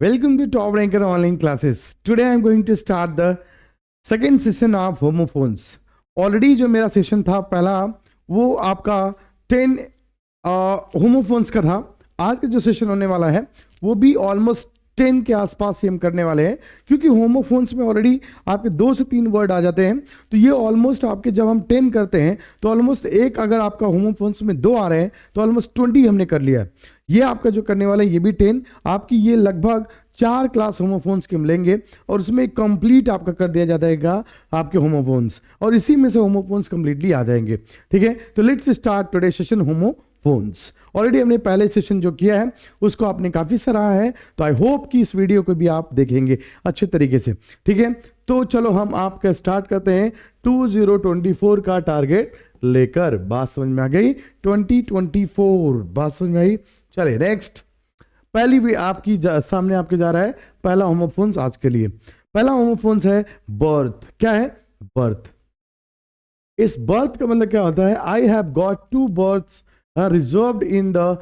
Welcome to Top Ranker Online Classes. Today I am going to start the second session of homophones. Already जो मेरा session था पहला वो आपका 10 homophones का था. आज का जो सेशन होने वाला है वो भी ऑलमोस्ट 10 के आसपास ही हम करने वाले हैं, क्योंकि होमोफोन्स में ऑलरेडी आपके 2 से 3 वर्ड आ जाते हैं. तो ये ऑलमोस्ट आपके जब हम 10 करते हैं तो ऑलमोस्ट एक, अगर आपका होमोफोन्स में 2 आ रहे हैं तो ऑलमोस्ट 20 हमने कर लिया है. ये आपका जो करने वाला है ये भी 10 आपकी, ये लगभग 4 क्लास होमोफोन्स के हम लेंगे और उसमें कंप्लीट आपका कर दिया जाएगा आपके होमोफोन्स, और इसी में से होमोफोन्स कंप्लीटली आ जाएंगे. ठीक है, तो let's start today session homophones. Already हमने पहले सेशन जो किया है उसको आपने काफ़ी सराहा है, तो आई होप कि इस वीडियो को भी आप देखेंगे अच्छे तरीके से. ठीक है, तो चलो हम आपका स्टार्ट करते हैं 2024 का टारगेट लेकर. बात समझ में आ गई? 2024 बात समझ में आई? चलिए नेक्स्ट. पहली भी आपकी सामने आपके जा रहा है पहला होमोफोन्स आज के लिए. पहला होमोफोन्स है बर्थ. क्या है? बर्थ. इस बर्थ का मतलब क्या होता है? I have got 2 berths reserved in the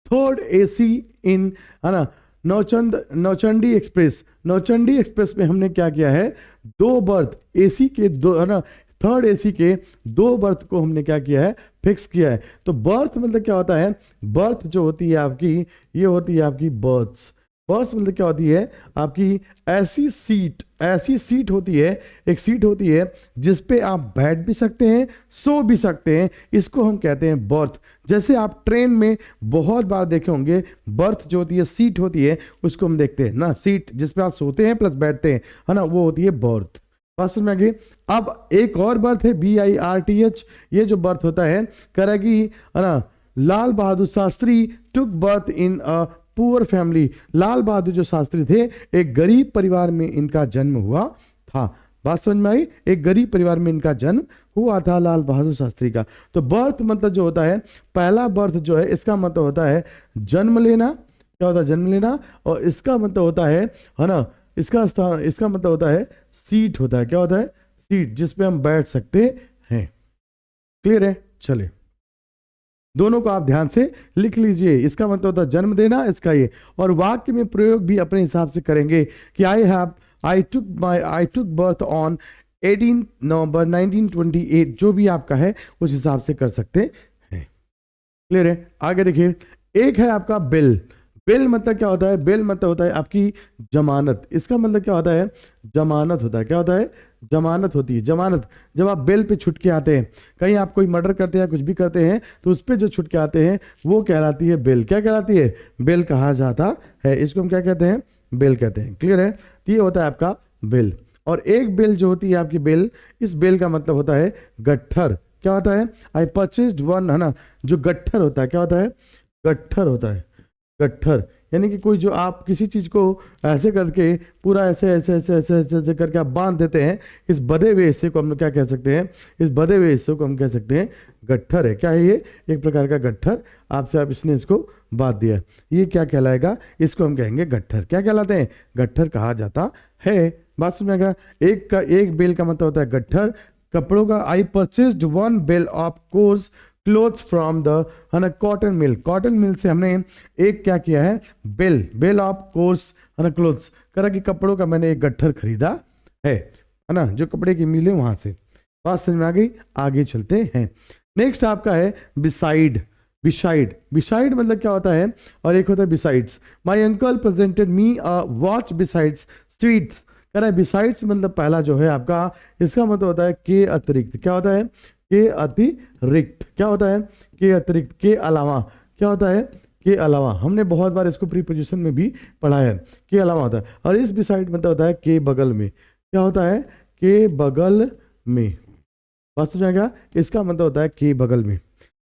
3rd AC in, है ना, नौचंडी एक्सप्रेस. नौचंडी एक्सप्रेस में हमने क्या किया है? 2 बर्थ AC के, 2, है ना, 3rd AC के 2 बर्थ को हमने क्या किया है? फिक्स किया है. तो बर्थ मतलब क्या होता है? बर्थ जो होती है आपकी, ये होती है आपकी बर्थ्स. बर्थ मतलब क्या होती है? आपकी ऐसी सीट होती है, एक सीट होती है जिस पे आप बैठ भी सकते हैं, सो भी सकते हैं. इसको हम कहते हैं बर्थ. जैसे आप ट्रेन में बहुत बार देखे होंगे, बर्थ जो होती है, सीट होती है, उसको हम देखते हैं ना, सीट जिस पे आप सोते हैं प्लस बैठते हैं, है ना, वो होती है बर्थ. बात समझ में आ गई? अब एक और बर्थ है BIRTH. ये जो बर्थ होता है, करेगी, है ना, Lal Bahadur Shastri took birth in a poor family. Lal Bahadur जो शास्त्री थे, एक गरीब परिवार में इनका जन्म हुआ था. बात समझ में आई? एक गरीब परिवार में इनका जन्म हुआ था लाल बहादुर शास्त्री का. तो बर्थ मतलब जो होता है, पहला बर्थ जो है, इसका मतलब होता है जन्म लेना. क्या होता है? जन्म लेना. और इसका मतलब होता है ना, इसका मतलब होता है सीट होता है. क्या होता है? सीट जिस पे हम बैठ सकते हैं. क्लियर है? चले, दोनों को आप ध्यान से लिख लीजिए. इसका मतलब होता है जन्म देना, इसका ये. और वाक्य में प्रयोग भी अपने हिसाब से करेंगे कि आई टुक बर्थ ऑन 18 नवंबर 1928. जो भी आपका है उस हिसाब से कर सकते हैं. क्लियर है? आगे देखिए, एक है आपका बिल. बिल मतलब क्या होता है? बिल मतलब होता है आपकी जमानत. इसका मतलब क्या होता है? जमानत होता है. क्या होता है? जमानत होती है. जमानत, जब आप बेल पे छुट के आते हैं, कहीं आप कोई मर्डर करते हैं, कुछ भी करते हैं, तो उस पर जो छुट के आते हैं वो कहलाती है बेल. क्या कहलाती है? बेल कहा जाता है. इसको हम क्या कहते हैं? बेल कहते हैं. क्लियर है? तो ये होता है आपका बेल. और एक बेल जो होती है आपकी बेल, इस बेल का मतलब होता है गट्ठर. क्या होता है? आई परचेस्ड वन, है ना, जो गट्ठर होता है. क्या होता है? गट्ठर होता है. गट्ठर यानी कि कोई जो आप किसी चीज़ को ऐसे करके पूरा ऐसे ऐसे ऐसे ऐसे ऐसे ऐसे करके आप बांध देते हैं, इस बधे हुए हिस्से को हम लोग क्या कह सकते हैं? इस बधे हुए हिस्से को हम कह सकते हैं गट्ठर है. क्या है ये? एक प्रकार का गट्ठर. आपसे आप इसने इसको बांध दिया, ये क्या कहलाएगा? इसको हम कहेंगे गट्ठर. क्या कहलाते हैं? गट्ठर कहा जाता है. बात समझ में? एक बेल का मतलब होता है गट्ठर. कपड़ों का, I purchased 1 bale of coarse cloths from the, है ना, कॉटन मिल. कॉटन मिल से हमने एक क्या किया है? बेल ऑफ कोर्स, है ना, क्लोथ्स करा कि कपड़ों का मैंने एक गट्ठर खरीदा है ना, जो कपड़े की मिल है वहां से. बात समझ में आ गई? आगे चलते हैं. नेक्स्ट आपका है बिसाइड. बिसाइड मतलब क्या होता है? और एक होता है besides. My uncle presented me a watch besides sweets. कह रहा है बिसाइड्स मतलब पहला जो है आपका, इसका मतलब होता है के अतिरिक्त. क्या होता है? के अतिरिक्त. क्या होता है? के अतिरिक्त, के अलावा. क्या होता है? के अलावा. हमने बहुत बार इसको प्रीपोजिशन में भी पढ़ा है. के अलावा होता है. और इस बिसाइड मतलब होता है के बगल में. क्या होता है? के बगल में. बात समझ आएगा? इसका मतलब होता है के बगल में.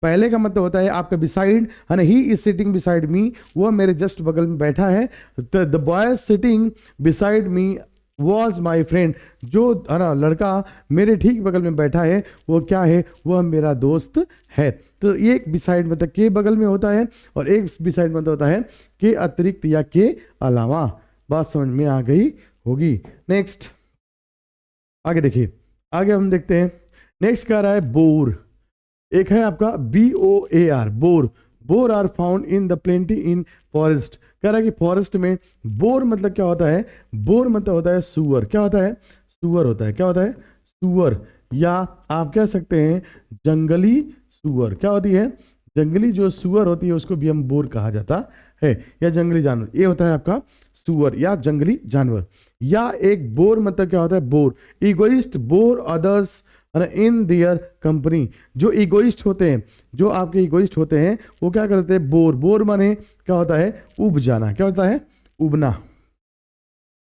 पहले का मतलब होता है आपका बिसाइड, है ना, he is sitting beside me, वो मेरे जस्ट बगल में बैठा है. The boy sitting beside me was my friend. जो, है ना, लड़का मेरे ठीक बगल में बैठा है वो क्या है? वह मेरा दोस्त है. तो एक बिसाइड मतलब के बगल में होता है, और एक बिसाइड मतलब होता है के अतिरिक्त या के अलावा. बात समझ में आ गई होगी. नेक्स्ट आगे देखिए, आगे हम देखते हैं. नेक्स्ट क्या रहा है? बोर. एक है आपका BOAR, boar. Boar are found in the plenty in forest. कह रहा है कि फॉरेस्ट में बोर मतलब क्या होता है, बोर मतलब होता है सुअर, क्या होता है, सुअर होता है, क्या होता है, सुअर, या आप कह सकते हैं जंगली सुअर, क्या होती है, जंगली जो सुअर होती है उसको भी हम बोर कहा जाता है, या जंगली जानवर, ये होता है आपका सुअर या जंगली जानवर। या एक बोर मतलब क्या होता है, bore, egoist bore others in their company, जो इगोइस्ट होते हैं, जो आपके इगोइस्ट होते हैं वो क्या करते हैं, बोर, बोर माने क्या होता है, उब जाना, क्या होता है, उबना,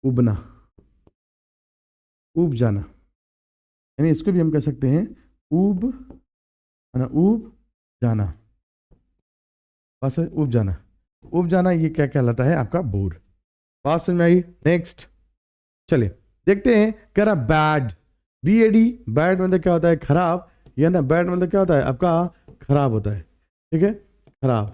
उबना, उब जाना, यानी इसको भी हम कह सकते हैं उब, है ना, उब जाना, बस उब जाना, उब जाना, ये क्या कहलाता है आपका बोर। बात समझ में आई। नेक्स्ट चलिए देखते हैं, कह रहा बैड, BAD, बैड मतलब क्या होता है, खराब, या ना बैड मतलब क्या होता है आपका खराब होता है, ठीक है, खराब।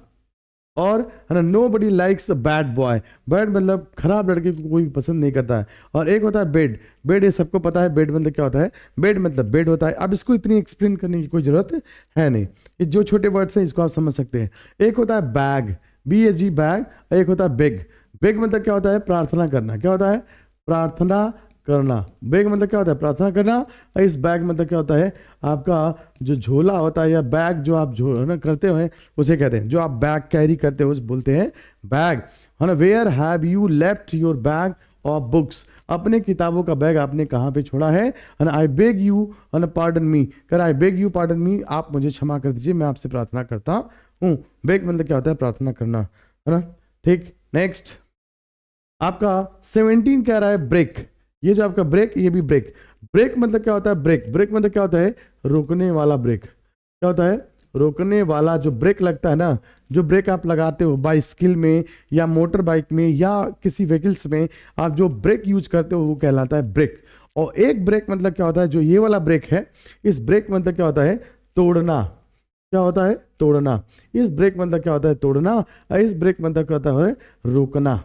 और है ना, nobody likes a bad boy, bad मतलब खराब लड़के को कोई पसंद नहीं करता है। और एक होता है बेड, बेड ये सबको पता है, बेड मतलब क्या होता है, बेड मतलब बेड होता है। अब इसको इतनी एक्सप्लेन करने की कोई जरूरत है नहीं, ये जो छोटे वर्ड्स हैं इसको आप समझ सकते हैं। एक होता है बैग, BAG बैग, एक होता है बेग, बेग मतलब क्या होता है, प्रार्थना करना, क्या होता है, प्रार्थना करना, बेग मतलब क्या होता है, प्रार्थना करना। और इस बैग मतलब क्या होता है, आपका जो झोला होता है या बैग जो आप ना करते हो उसे कहते हैं, जो आप बैग कैरी करते हो उसे बोलते हैं बैग, है ना। Where have you left your bag of books, अपने किताबों का बैग आपने कहाँ पे छोड़ा है ना। I beg you pardon me, कर I beg you pardon me, आप मुझे क्षमा कर दीजिए, मैं आपसे प्रार्थना करता हूँ। बेग मतलब क्या होता है, प्रार्थना करना, है ना, ठीक। नेक्स्ट आपका 17 कह रहा है ब्रेक, ये जो आपका ब्रेक, ये भी ब्रेक, ब्रेक मतलब क्या होता है, ब्रेक, ब्रेक मतलब क्या होता है, रोकने वाला ब्रेक, क्या होता है, रोकने वाला। जो ब्रेक लगता है ना, जो ब्रेक आप लगाते हो बाइसिकल में या मोटर बाइक में या किसी व्हीकल्स में, आप जो ब्रेक यूज करते हो वो कहलाता है ब्रेक। और एक ब्रेक मतलब क्या होता है, जो ये वाला ब्रेक है, इस ब्रेक मतलब क्या होता है, तोड़ना, क्या होता है, तोड़ना। इस ब्रेक मतलब क्या होता है, तोड़ना। और इस ब्रेक मतलब क्या होता है, रोकना,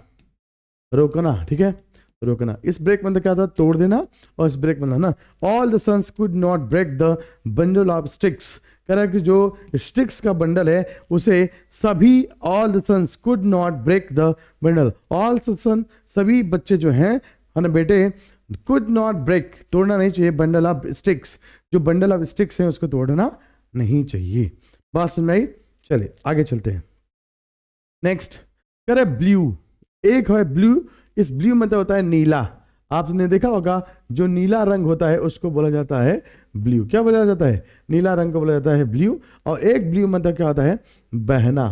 रोकना, ठीक है, रोकना। इस ब्रेक मतलब क्या था, तोड़ देना। और इस ब्रेक मतलब ना, all the sons could not break the bundle of sticks, कह रहा है कि जो स्टिक्स का बंडल है उसे सभी, all the sons could not break the bundle, all son, सभी बच्चे जो हैं, है ना बेटे, कुड नॉट ब्रेक, तोड़ना नहीं चाहिए, बंडल ऑफ स्टिक्स, जो बंडल ऑफ स्टिक्स है उसको तोड़ना नहीं चाहिए। बात समझ में आई। चले आगे चलते हैं। नेक्स्ट कह रहे ब्लू, एक है ब्लू, इस ब्लू मतलब होता है नीला। आपने देखा होगा जो नीला रंग होता है उसको बोला जाता है ब्लू, क्या बोला जाता है, नीला रंग को बोला जाता है ब्लू। और एक ब्लू मतलब क्या होता है, बहना,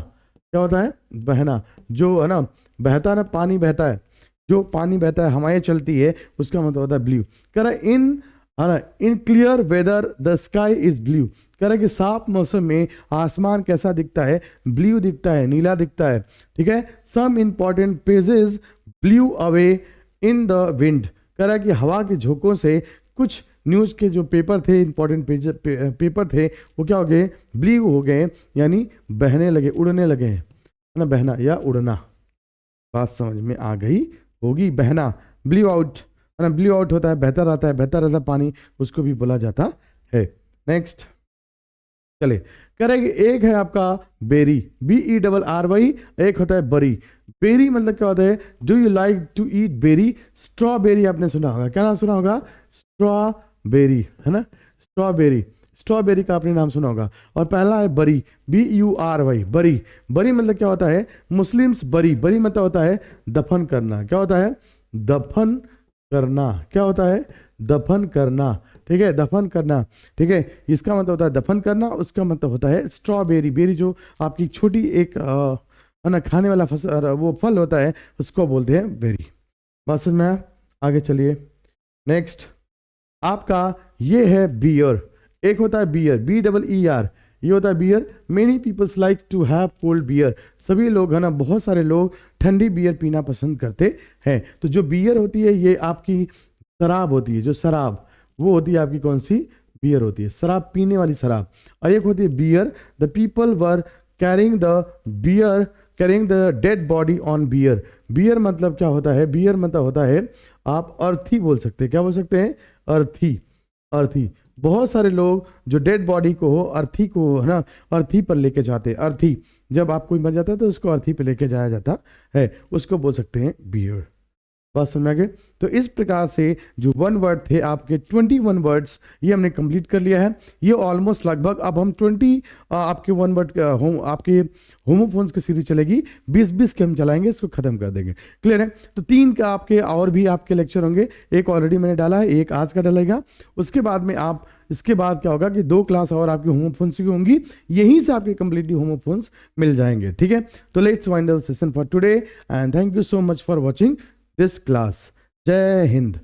क्या होता है, बहना, जो है ना बहता है ना, पानी बहता है, जो पानी बहता है, हवाएं चलती है, उसका मतलब होता है ब्लू। कह रहा है इन, है ना, in clear whether the sky is blue, कह रहा है कि साफ मौसम में आसमान कैसा दिखता है, ब्लू दिखता है, नीला दिखता है, ठीक है। Some important pages blew away in the wind, कह रहा है कि हवा के झोंकों से कुछ न्यूज के जो पेपर थे, इंपॉर्टेंट पेपर थे, वो क्या हो गए, ब्लू हो गए, यानी बहने लगे, उड़ने लगे हैं, है ना, बहना या उड़ना। बात समझ में आ गई होगी, बहना, ब्लू आउट, है ना, ब्लू आउट होता है बहता रहता है, बहता रहता है पानी, उसको भी बोला जाता है। नेक्स्ट चले, कह रहे कि एक है आपका बेरी, BERRY, एक होता है बरी। बेरी मतलब क्या होता है, do you like to eat berry, strawberry आपने सुना होगा, क्या नाम सुना होगा, स्ट्रॉबेरी, है ना, स्ट्रॉबेरी, स्ट्रॉबेरी का आपने नाम सुना होगा। और पहला है बरी, BURY, बरी, बरी मतलब क्या होता है, मुस्लिम्स बरी, बरी मतलब होता है दफन करना, क्या होता है, दफन करना, क्या होता है, दफन करना, ठीक है, दफन करना, ठीक है, इसका मतलब होता है दफन करना, उसका मतलब होता है स्ट्रॉबेरी। बेरी जो आपकी छोटी एक ना खाने वाला फसल, वो फल होता है, उसको बोलते हैं बेरी। बात समझ में, आगे चलिए। नेक्स्ट आपका ये है बियर, एक होता है बियर, BEER, ये होता है beer. Many peoples like to have cold beer, सभी लोग, है ना, बहुत सारे लोग ठंडी बियर पीना पसंद करते हैं। तो जो बियर होती है ये आपकी शराब होती है, जो शराब वो होती है आपकी कौन सी, बियर होती है, शराब पीने वाली शराब। और एक होती है bier, the people were carrying the bier, carrying the dead body on bier. Bier मतलब क्या होता है, बियर मतलब होता है, आप अर्थी बोल सकते हैं, क्या बोल सकते हैं, अर्थी, अर्थी। बहुत सारे लोग जो डेड बॉडी को, अर्थी को, है ना, अर्थी पर लेके जाते हैं, अर्थी, जब आप कोई मर जाता है तो उसको अर्थी पे लेके जाया जाता है, उसको बोल सकते हैं बियर। बात समझ में आ गई? तो इस प्रकार से जो 1 वर्ड थे आपके 21 वर्ड्स ये हमने कंप्लीट कर लिया है। ये ऑलमोस्ट लगभग अब हम 20 आपके 1 वर्ड आपके होमोफोन्स की सीरीज चलेगी, 20-20 के हम चलाएंगे, इसको खत्म कर देंगे। क्लियर है? तो 3 का आपके और भी आपके लेक्चर होंगे, एक ऑलरेडी मैंने डाला है, एक आज का डलेगा। उसके बाद में आप इसके बाद क्या होगा कि 2 क्लास और आपकी होमोफोन्स की होंगी, यहीं से आपके कंप्लीटली होमोफोन्स मिल जाएंगे। ठीक है? तो let's wind the session for today and thank you so much for watching this class. जय हिंद।